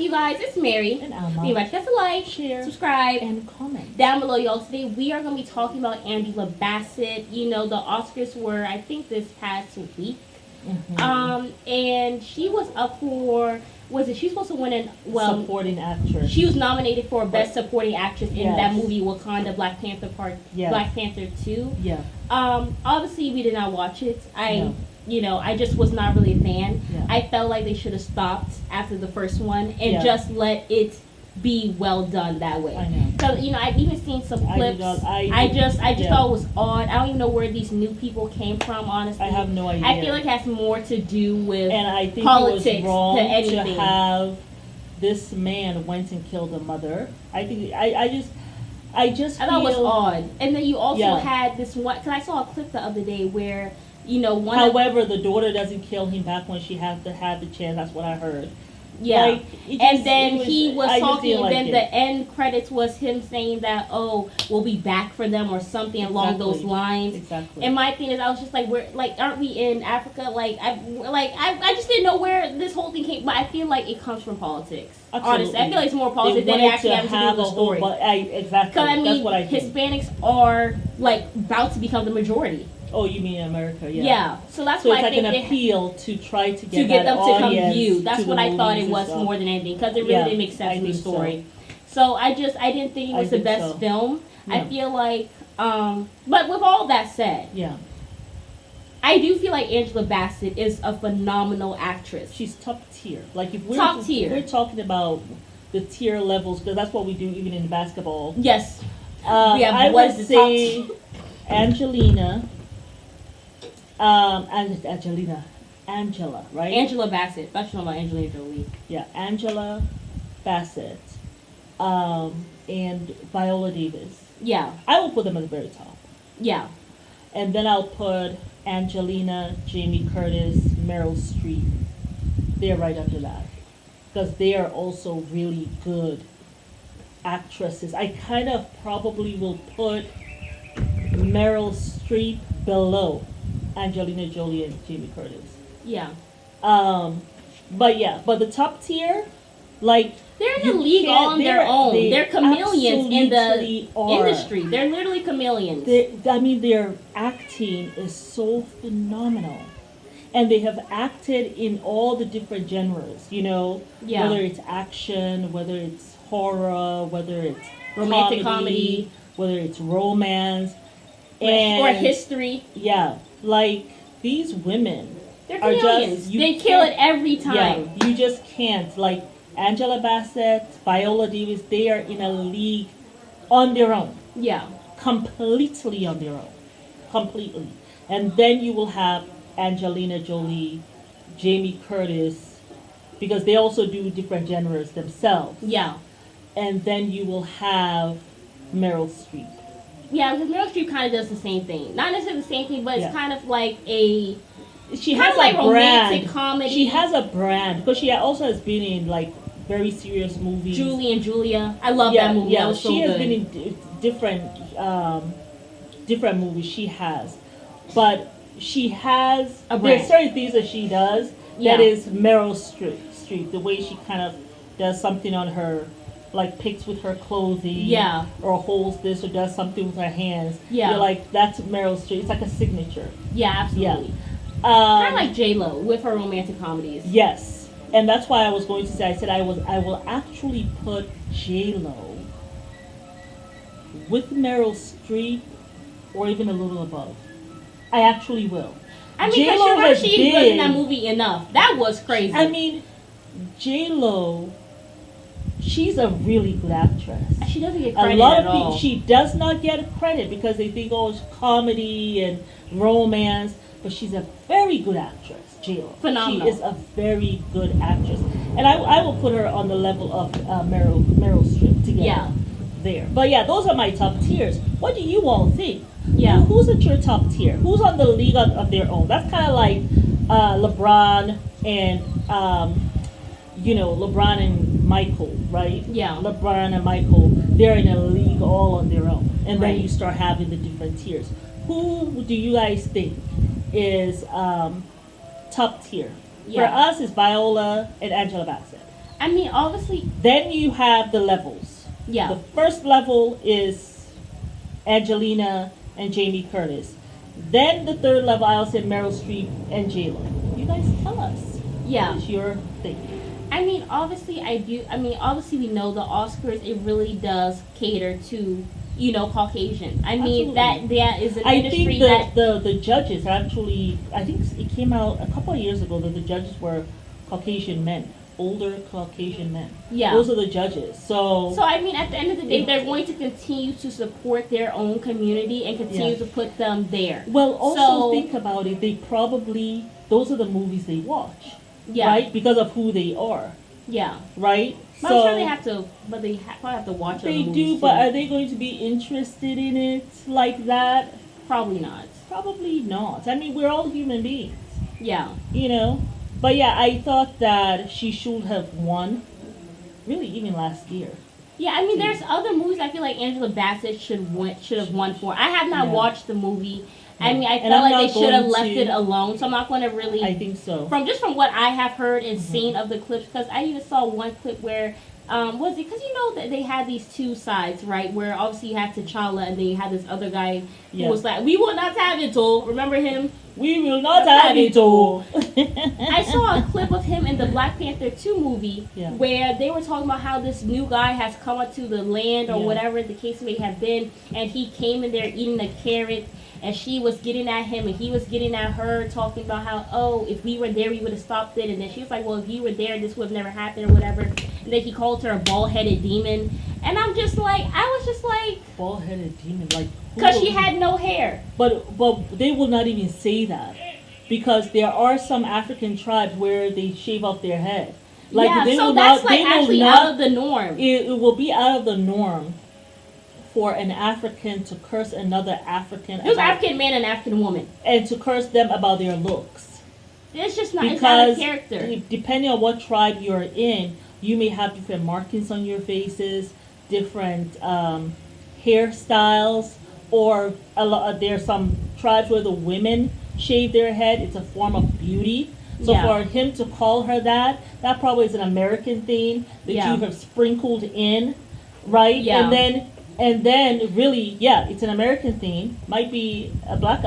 you guys? It's Mary. And Alma. Be much to like, share, subscribe, and comment down below, y'all. Today we are going to be talking about Angela Bassett. You know, the Oscars were, I think, this past week. And she was up for, she was supposed to win supporting actress. She was nominated for Best Supporting Actress in that movie Wakanda Black Panther Black Panther 2. Yeah. Obviously we did not watch it. I just was not really a fan. Yeah. I felt like they should have stopped after the first one and just let it be well done that way. I know. So I've even seen some clips. I just thought it was odd. I don't even know where these new people came from. Honestly, I have no idea. I feel like it has more to do with and I think politics it was wrong than anything. to have this man went and killed a mother. I think I thought it was odd. And then you also had this one, because I saw a clip the other day where However, the daughter doesn't kill him back when she had the chance. That's what I heard. Yeah, and then he was talking, and then the end credits was him saying that, "Oh, we'll be back for them" or something along those lines. Exactly. And my thing is, I was just like, aren't we in Africa? I just didn't know where this whole thing came. But I feel like it comes from politics. Absolutely. Honestly, I feel like it's more politics than it actually has to do with the story. Exactly. Because that's what I think. Hispanics are about to become the majority. Oh, you mean in America? Yeah. Yeah. So that's why I it's think like an appeal to try to get them to come view. That's what I thought it was stuff. more than anything, because it really didn't make sense in the story. So I didn't think it was the best film. Yeah. I feel like, but with all that said, I do feel like Angela Bassett is a phenomenal actress. She's top tier. Like if we're talking about the tier levels, because that's what we do even in basketball. Yes. I would say Angela, right? Angela Bassett. That's talking about Angelina Jolie. Yeah, Angela Bassett, and Viola Davis. Yeah. I will put them at the very top. Yeah. And then I'll put Angelina, Jamie Curtis, Meryl Streep. They're right under that. Because they are also really good actresses. I kind of probably will put Meryl Streep below Angelina Jolie and Jamie Curtis. Yeah. But the top tier, like, they're in the league all on their own. They're chameleons in the industry. They're literally chameleons. Their acting is so phenomenal. And they have acted in all the different genres, whether it's action, whether it's horror, whether it's romantic comedy, whether it's romance, or history. Yeah, like these women are chameleons. They kill it every time. Yeah, you just can't. Like Angela Bassett, Viola Davis, they are in a league on their own. Yeah. Completely on their own. Completely. And then you will have Angelina Jolie, Jamie Curtis, because they also do different genres themselves. Yeah. And then you will have Meryl Streep. Yeah, because Meryl Streep kind of does the same thing. Not necessarily the same thing, but it's kind of like she has like a romantic brand. Comedy. She has a brand, because she also has been in like very serious movies. Julie and Julia. I love that movie. Yeah, that was she has good. been in different movies. She has, but she has there's certain things that she does that is Meryl Streep. The way she kind of does something on her, like picks with her clothing, or holds this, or does something with her hands. Yeah, you're like, that's Meryl Streep. It's like a signature. Yeah, absolutely. Kind of like J-Lo with her romantic comedies. Yes, and that's why I was going to say. I said I will actually put J-Lo with Meryl Streep, or even a little above. I actually will. I mean, because she was in that movie enough. That was crazy. I mean, J-Lo, she's a really good actress. She doesn't get credit at all. She does not get credit because they think, it's comedy and romance. But she's a very good actress, J-Lo. Phenomenal. She is a very good actress. And I will put her on the level of Meryl Streep together. Yeah. There. But yeah, those are my top tiers. What do you all think? Yeah. Who's at your top tier? Who's on the league of their own? That's kind of like LeBron and LeBron and Michael, right? Yeah. LeBron and Michael, they're in a league all on their own, and then you start having the different tiers. Who do you guys think is top tier? Yeah. For us, it's Viola and Angela Bassett. I mean, obviously, Then you have the levels. yeah. The first level is Angelina and Jamie Curtis. Then the third level, I'll say Meryl Streep and J-Lo. You guys tell us. Yeah. What is your thing? I mean, obviously, I do. I mean, obviously, we know the Oscars. It really does cater to, Caucasian. I mean, Absolutely. that is an I industry think the judges actually, I think it came out a couple of years ago that the judges were Caucasian men, older Caucasian men. Yeah. Those are the judges. So I mean, at the end of the day, they're going to continue to support their own community and continue Yeah. to put them there. Well, also So- think about it. They probably, those are the movies they watch, Yeah. right? Because of who they are, Yeah. right? But I'm sure they have to, but they probably have to watch other They movies do, but too. are they going to be interested in it like that? Probably not. Probably not. I mean, we're all human beings, Yeah. you know? But yeah, I thought that she should have won, really, even last year. Yeah, I mean, there's other movies I feel like Angela Bassett should have won for. I have not Yeah. watched the movie. I Yeah. mean, I And felt I'm like not they should have going left to- it alone. So I'm not going to really I think so. from what I have heard and seen of the clips, because I even saw one clip where was it because that they had these two sides, right, where obviously you had T'Challa and then you had this other guy who Yeah. was like, we will not have it all. Remember him? We will not have it all. I saw a clip of him in the Black Panther 2 movie Yeah. where they were talking about how this new guy has come onto the land or Yeah. whatever the case may have been, and he came in there eating a carrot, and she was getting at him and he was getting at her, talking about how, oh, if we were there we would have stopped it, and then she was like, well, if you were there this would have never happened or whatever, and then he called her a bald-headed demon, and I was just like Bald-headed demon, like who because will- she had no hair. But they will not even say that, because there are some African tribes where they shave off their head. Like yeah, they so will that's not, like they will actually not, out of the norm. it will be out of the norm for an African to curse another African It was an about- African man and an African woman. and to curse them about their looks. It's just not. It's not a Because character. depending on what tribe you're in, you may have different markings on your faces, different hairstyles, or there's some tribes where the women shave their head. It's a form of beauty. So Yeah. for him to call her that probably is an American thing that Yeah. you have sprinkled in, right? Yeah. And then really, yeah, it's an American thing. Might be a black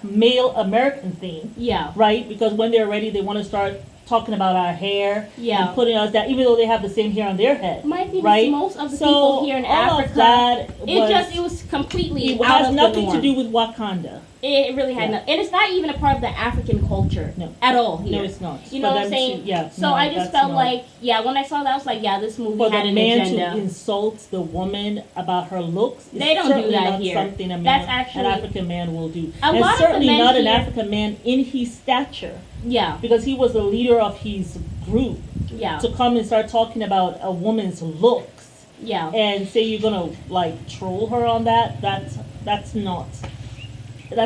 male American thing, Yeah. right? Because when they're ready, they want to start talking about our hair Yeah. and putting us down, even though they have the same hair on their head, Might be right? most of the So people here in all Africa. of that It was completely it out has of nothing the to norm. do with Wakanda. It really had Yeah. no, and it's not even a part of the African culture No. at all here. No, it's not. You know For what I'm them to- saying? yeah, So no, I just that's felt not. like, yeah, when I saw that, I was like, yeah, this movie For had the an man agenda. to insult the woman about her looks, is They don't do certainly that not here. something an That's actually- African man will do. A And lot of the certainly men not an here- African man in his stature, Yeah, because he was the leader of his group. yeah, To come and start talking about a woman's looks yeah, and say you're gonna like troll her on that's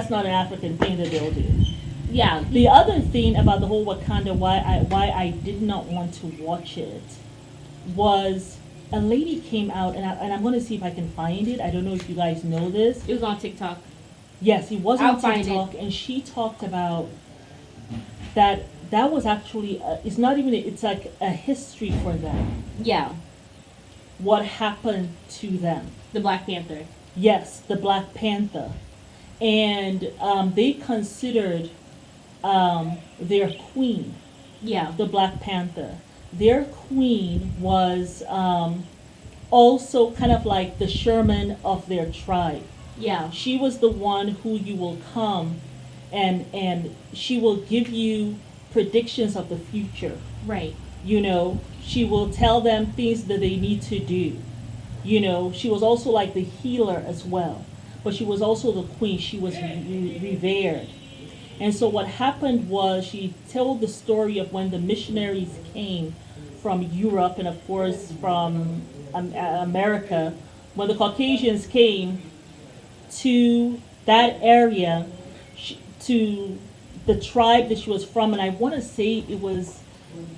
not an African thing that they'll do. yeah. The other thing about the whole Wakanda, why I did not want to watch it, was a lady came out, and I'm going to see if I can find it. I don't know if you guys know this. It was on TikTok. Yes, it was I'll on find TikTok, and she talked about that was actually, it's not even, it's like a history for them, Yeah, what happened to them. the Black Panther. Yes, the Black Panther. And they considered their queen, Yeah, the Black Panther. Their queen was also kind of like the Sherman of their tribe. yeah, She was the one who you will come and she will give you predictions of the future. right. You know, she will tell them things that they need to do. You know, she was also like the healer as well, but she was also the queen. She was revered. And so what happened was she told the story of when the missionaries came from Europe and of course from America, when the Caucasians came to that area, to the tribe that she was from, and I want to say it was,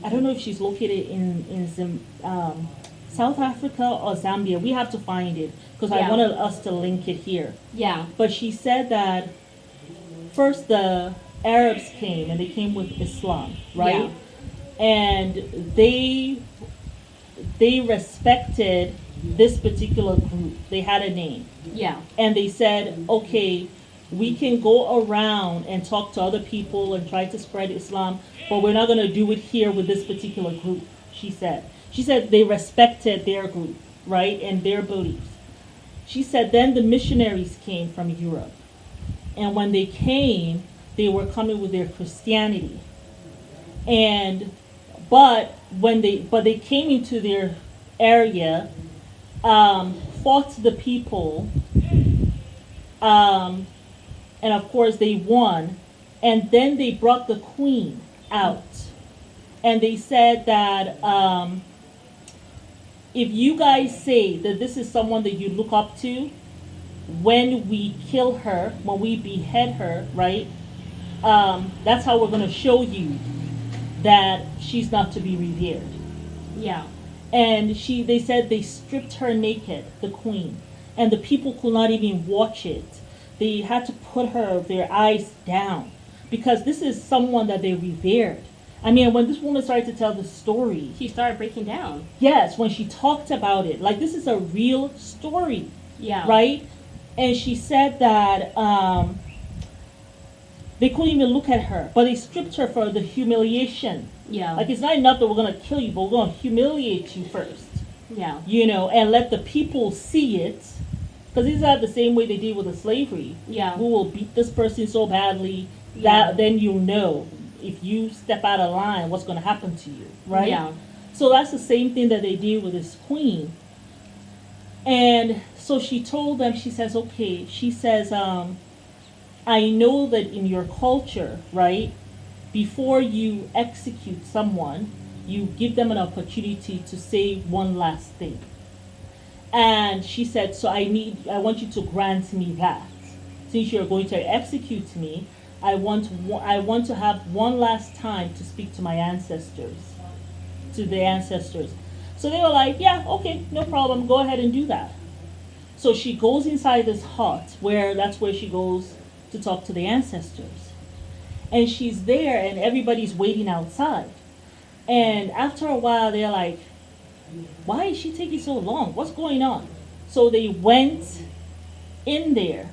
I don't know if she's located in South Africa or Zambia. We have to find it because I Yeah. wanted us to link it here. Yeah, But she said that first the Arabs came and they came with Islam, right? Yeah. and they respected this particular group. They had a name. Yeah. And they said, okay, we can go around and talk to other people and try to spread Islam, but we're not going to do it here with this particular group, she said. She said they respected their group, right, and their beliefs. She said then the missionaries came from Europe. And when they came, they were coming with their Christianity. And but they came into their area, fought the people, and of course they won, and then they brought the queen out, and they said that if you guys say that this is someone that you look up to, when we kill her, when we behead her, right, that's how we're going to show you that she's not to be revered. Yeah. And they said they stripped her naked, the queen, and the people could not even watch it. They had to put their eyes down, because this is someone that they revered. I mean, when this woman started to tell the story, She started breaking down. yes, when she talked about it, like, this is a real story, Yeah. right? And she said that they couldn't even look at her, but they stripped her for the humiliation. Yeah. Like, it's not enough that we're going to kill you, but we're going to humiliate you first, Yeah. and let the people see it. Because these are the same way they did with the slavery. Yeah. We will beat this person so badly Yeah. that then you'll know if you step out of line what's going to happen to you, right? Yeah. So that's the same thing that they did with this queen. And so she told them, she says, okay, she says, I know that in your culture, right, before you execute someone, you give them an opportunity to say one last thing. And she said, so I want you to grant me that. Since you're going to execute me, I want to have one last time to speak to my ancestors, to the ancestors. So they were like, yeah, okay, no problem, go ahead and do that. So she goes inside this hut, that's where she goes to talk to the ancestors. And she's there, and everybody's waiting outside. And after a while, they're like, why is she taking so long? What's going on? So they went in there,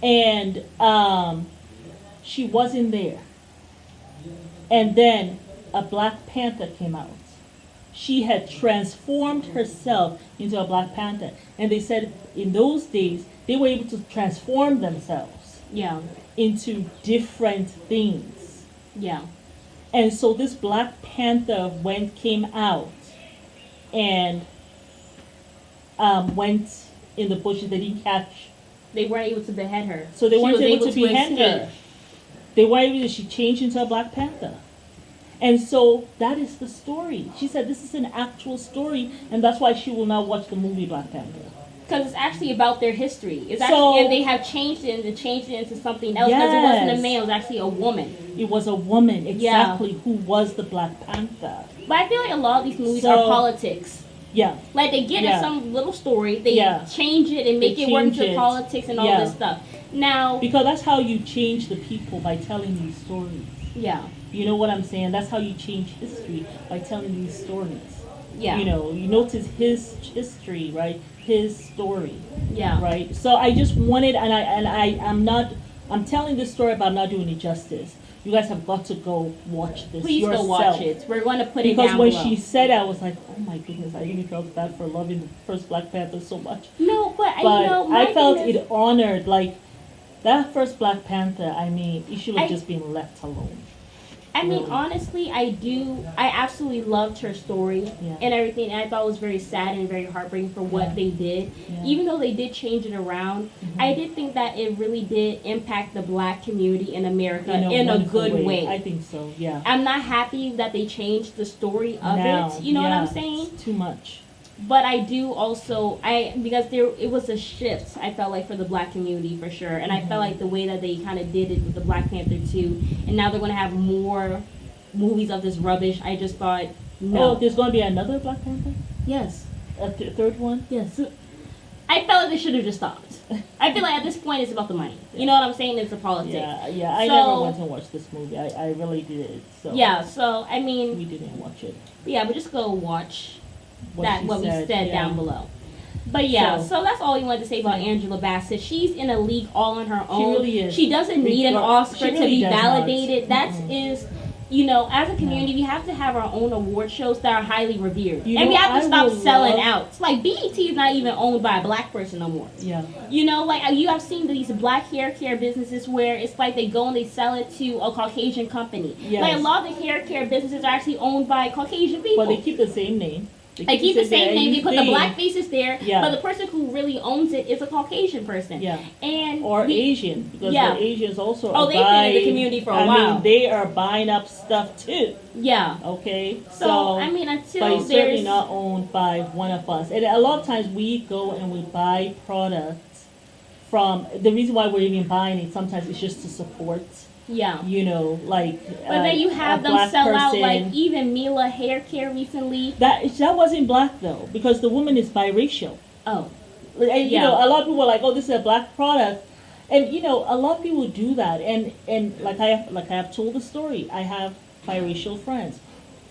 and she wasn't there. And then a Black Panther came out. She had transformed herself into a Black Panther. And they said in those days, they were able to transform themselves Yeah. into different things. Yeah. And so this Black Panther came out and went in the bushes. They didn't catch. They weren't able to behead her. So they She weren't was able to behead her. escape. They weren't able to, she changed into a Black Panther. And so that is the story. She said this is an actual story, and that's why she will not watch the movie Black Panther. Because it's actually about their history. It's So- actually, and they have changed it into something else. Because it wasn't a Yes. man, it was actually a woman. It was a woman, exactly, who was the Black Panther. But I feel like a lot of these movies So- are politics. Yeah. Like they get Yeah. some little story, they Yeah. change it and make They it work change into it. politics and all Yeah. this stuff. Now, Because that's how you change the people, by telling these stories. yeah, You know what I'm saying? That's how you change history, by telling these stories. yeah, You notice his history, right? His story, yeah, right? So I just wanted, I'm telling this story, but I'm not doing it justice. You guys have got to go watch this Please yourself. go watch it. We're going to put it Because down when below. she said it, I was like, oh my goodness, I really felt bad for loving the first Black Panther so much. No, but, But my I felt thing is- it honored, like, that first Black Panther, I mean, it should have I- just been left alone. I mean, Really. honestly, I absolutely loved her story Yeah. and everything. And I thought it was very sad and very heartbreaking for what Yeah. they did. Yeah. Even though they did change it around, I did think that it really did impact the Black community in America in a wonderful good way. I think so, yeah. I'm not happy that they changed the story of Now, it. You know what I'm yeah, saying? it's too much. But I do also because it was a shift. I felt like for the Black community for sure, and I felt like the way that they kind of did it with the Black Panther too, and now they're going to have more movies of this rubbish. I just thought no. Oh, there's going to be another Black Panther? Yes. A third one? Yes. I felt like they should have just stopped. I feel like at this point it's about the money. You know what I'm saying? It's the politics. Yeah. I So- never went and watched this movie. I really did. So Yeah, so I mean, we didn't watch it. yeah, but just go watch What what we said yeah. down below. But yeah, So- so that's all we wanted to say about Angela Bassett. She's in a league all on her own. really is. She doesn't need an Oscar She to really be does not. validated. That is, you know, as a community, we have to have our own award shows that are highly revered, You and we know, have to I stop will selling love- out. It's like BET is not even owned by a black person no more. Yeah. You know, like you have seen these black hair care businesses where it's like they go and they sell it to a Caucasian company. Yes. Like a lot of the hair care businesses are actually owned by Caucasian people. But they keep the same name. They keep the same name. They put the black face. faces there, Yeah. but the person who really owns it is a Caucasian person. Yeah. And Or Asian, because Yeah. the Asians also Oh, are they've been in buying, the community for a I while. mean, they are buying up stuff too. Yeah. Okay, So I mean, but until it's certainly there's not owned by one of us. And a lot of times we go and we buy products from. The reason why we're even buying it sometimes is just to support. yeah. You know, like. But then you have a them black sell out person. like even Mila Hair Care recently. That wasn't black though, because the woman is biracial. Oh. And, you Yeah. know, a lot of people are like, "Oh, this is a black product," and you know, a lot of people do that. And like I have told the story, I have biracial friends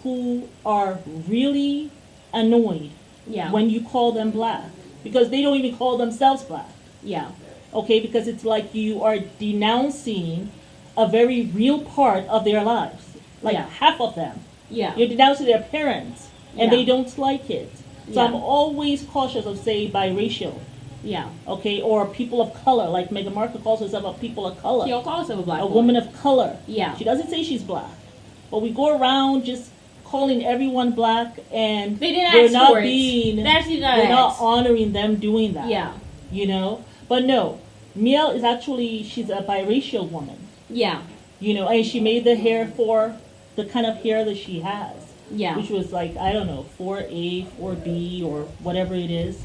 who are really annoyed Yeah. when you call them black because they don't even call themselves black. Yeah. Okay, because it's like you are denouncing a very real part of their lives, like Yeah. half of them. Yeah. You're denouncing their parents, and Yeah. they don't like it. So Yeah. I'm always cautious of saying biracial, Yeah. okay, or people of color, like Meghan Markle calls herself a people of color, She don't call herself a black a woman of color. Yeah. She doesn't say she's black, but we go around just calling everyone black, and They didn't we're ask not for it. being, They actually didn't we're not ask. honoring them doing that. Yeah. You know, but no, Miel is actually, she's a biracial woman. Yeah. You know, and she made the hair for the kind of hair that she has. Yeah. Which was like, I don't know, 4A, 4B, or whatever it is.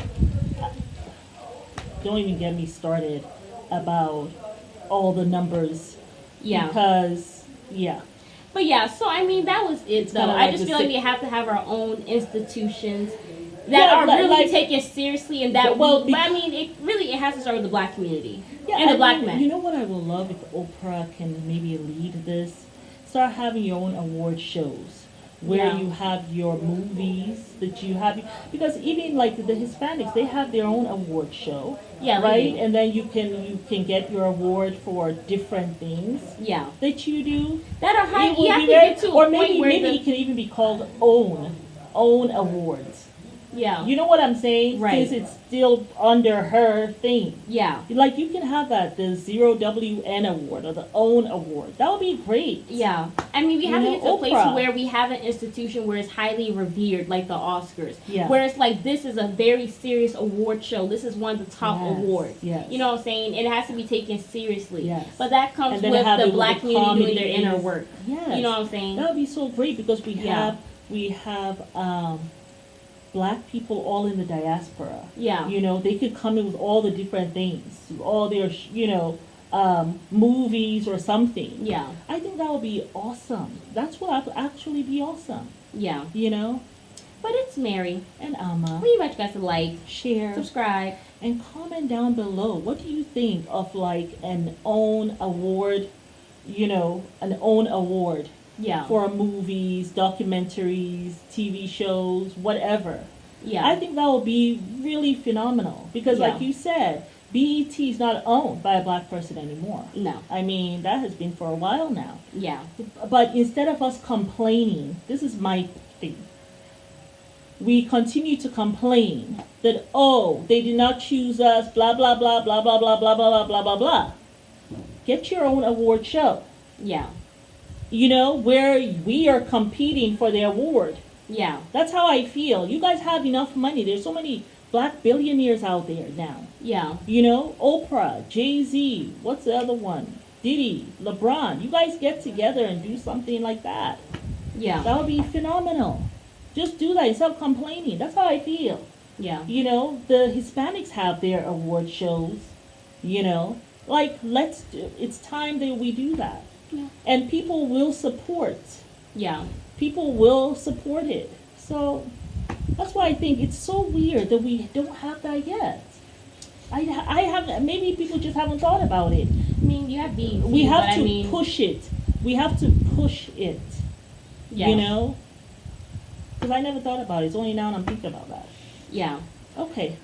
Don't even get me started about all the numbers. Yeah. Because, yeah. But yeah, so I mean that was it though. kinda I like just the feel like si- we have to have our own institutions that Yeah, are like- really like- taken seriously and that Well, but I mean it has to start with the black community Yeah, and the I black mean, men. You know what I would love if Oprah can maybe lead this? Start having your own award shows where Yeah. you have your movies that you have, because even like the Hispanics, they have their own award show, Yeah, they right? do. And then you can get your award for different things Yeah. that you do. That are high It would you have be to very- get to a or point maybe where maybe the, it can even be called own awards. yeah. You know what I'm saying? Right. Since it's still under her thing. Yeah. Like you can have that, the 0WN award or the OWN award. That would be great. Yeah. I mean, we have You to know, get to a place Oprah. where we have an institution where it's highly revered, like the Oscars. Yeah. Where it's like, this is a very serious award show. This is one of the top Yes, awards. yes. You know what I'm saying? It has to be taken seriously. Yes. But that comes And then with have the it with black the community doing their inner comedies. work. Yes. You know what I'm saying? That would be so great because we Yeah. have black people all in the diaspora. Yeah. You know, they could come in with all the different things, all their movies or something. Yeah. I think that would be awesome. That's what would actually be awesome. Yeah. You know, But it's Mary. and Alma, We invite you guys to like, share, subscribe. and comment down below. What do you think of like an own award? You know, an own award Yeah. for movies, documentaries, TV shows, whatever. Yeah. I think that will be really phenomenal because, Yeah. like you said, BET is not owned by a black person anymore. No. I mean, that has been for a while now. Yeah. But instead of us complaining, this is my thing. We continue to complain that, oh, they did not choose us, blah, blah, blah, blah, blah, blah, blah, blah, blah, blah, blah. Get your own award show, Yeah. you know, where we are competing for the award. Yeah. That's how I feel. You guys have enough money. There's so many black billionaires out there now. Yeah. You know, Oprah, Jay-Z, what's the other one? Diddy, LeBron. You guys get together and do something like that. Yeah. That would be phenomenal. Just do that instead of complaining. That's how I feel. Yeah. You know, the Hispanics have their award shows, you know. Like, it's time that we do that. Yeah. And people will support. Yeah. People will support it. So that's why I think it's so weird that we don't have that yet. I haven't. Maybe people just haven't thought about it. I mean, you have BET, We have but to I mean, push it. We have to push it. yeah, You know, because I never thought about it. It's only now I'm thinking about that. yeah. Okay.